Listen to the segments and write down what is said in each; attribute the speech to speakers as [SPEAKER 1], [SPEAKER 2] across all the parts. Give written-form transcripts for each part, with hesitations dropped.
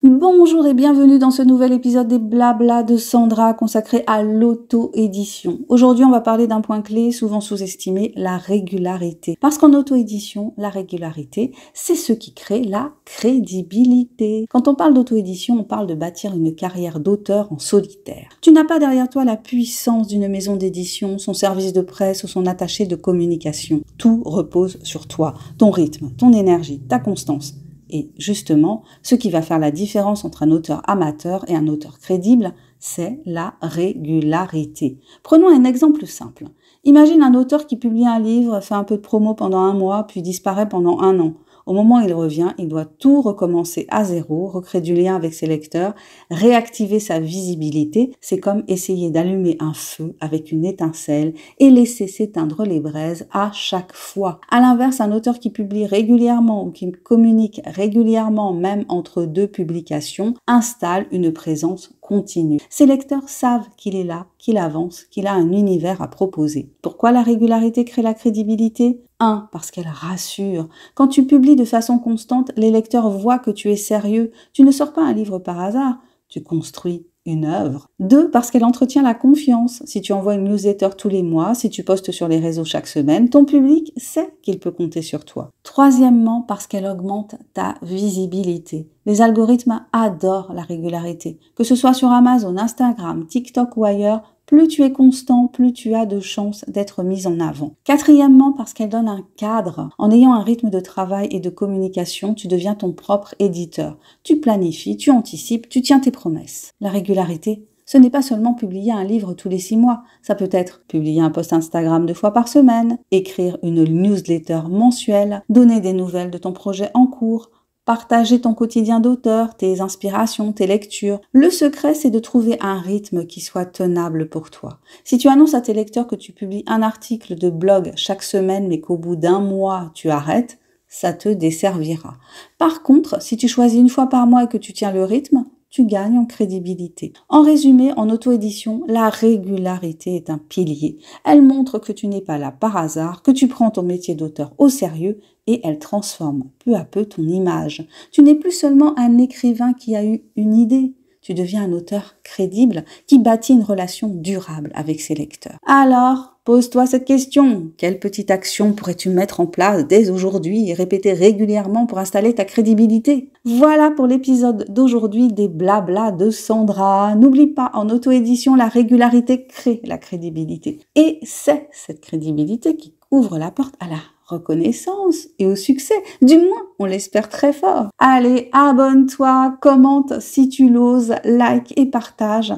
[SPEAKER 1] Bonjour et bienvenue dans ce nouvel épisode des Blabla de Sandra consacré à l'auto-édition. Aujourd'hui, on va parler d'un point clé souvent sous-estimé, la régularité. Parce qu'en auto-édition, la régularité, c'est ce qui crée la crédibilité. Quand on parle d'auto-édition, on parle de bâtir une carrière d'auteur en solitaire. Tu n'as pas derrière toi la puissance d'une maison d'édition, son service de presse ou son attaché de communication. Tout repose sur toi, ton rythme, ton énergie, ta constance. Et justement, ce qui va faire la différence entre un auteur amateur et un auteur crédible, c'est la régularité. Prenons un exemple simple. Imagine un auteur qui publie un livre, fait un peu de promo pendant un mois, puis disparaît pendant un an. Au moment où il revient, il doit tout recommencer à zéro, recréer du lien avec ses lecteurs, réactiver sa visibilité. C'est comme essayer d'allumer un feu avec une étincelle et laisser s'éteindre les braises à chaque fois. À l'inverse, un auteur qui publie régulièrement ou qui communique régulièrement, même entre deux publications, installe une présence continue. Ses lecteurs savent qu'il est là, qu'il avance, qu'il a un univers à proposer. Pourquoi la régularité crée la crédibilité ? 1. Parce qu'elle rassure. Quand tu publies de façon constante, les lecteurs voient que tu es sérieux. Tu ne sors pas un livre par hasard, tu construis une œuvre. 2. Parce qu'elle entretient la confiance. Si tu envoies une newsletter tous les mois, si tu postes sur les réseaux chaque semaine, ton public sait qu'il peut compter sur toi. Troisièmement, parce qu'elle augmente ta visibilité. Les algorithmes adorent la régularité. Que ce soit sur Amazon, Instagram, TikTok ou ailleurs, plus tu es constant, plus tu as de chances d'être mis en avant. Quatrièmement, parce qu'elle donne un cadre. En ayant un rythme de travail et de communication, tu deviens ton propre éditeur. Tu planifies, tu anticipes, tu tiens tes promesses. La régularité, ce n'est pas seulement publier un livre tous les 6 mois. Ça peut être publier un post Instagram 2 fois par semaine, écrire une newsletter mensuelle, donner des nouvelles de ton projet en cours, partager ton quotidien d'auteur, tes inspirations, tes lectures. Le secret, c'est de trouver un rythme qui soit tenable pour toi. Si tu annonces à tes lecteurs que tu publies un article de blog chaque semaine, mais qu'au bout d'un mois, tu arrêtes, ça te desservira. Par contre, si tu choisis une fois par mois et que tu tiens le rythme, tu gagnes en crédibilité. En résumé, en auto-édition, la régularité est un pilier. Elle montre que tu n'es pas là par hasard, que tu prends ton métier d'auteur au sérieux et elle transforme peu à peu ton image. Tu n'es plus seulement un écrivain qui a eu une idée. Tu deviens un auteur crédible qui bâtit une relation durable avec ses lecteurs. Alors, pose-toi cette question. Quelle petite action pourrais-tu mettre en place dès aujourd'hui et répéter régulièrement pour installer ta crédibilité ? Voilà pour l'épisode d'aujourd'hui des Blabla de Sandra. N'oublie pas, en auto-édition, la régularité crée la crédibilité. Et c'est cette crédibilité qui ouvre la porte à la reconnaissance et au succès. Du moins, on l'espère très fort. Allez, abonne-toi, commente si tu l'oses, like et partage.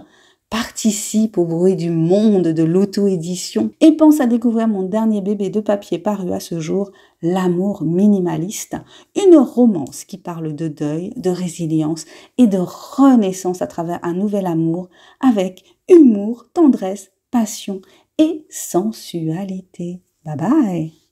[SPEAKER 1] Participe au bruit du monde de l'auto-édition et pense à découvrir mon dernier bébé de papier paru à ce jour, L'amour minimaliste, une romance qui parle de deuil, de résilience et de renaissance à travers un nouvel amour avec humour, tendresse, passion et sensualité. Bye bye!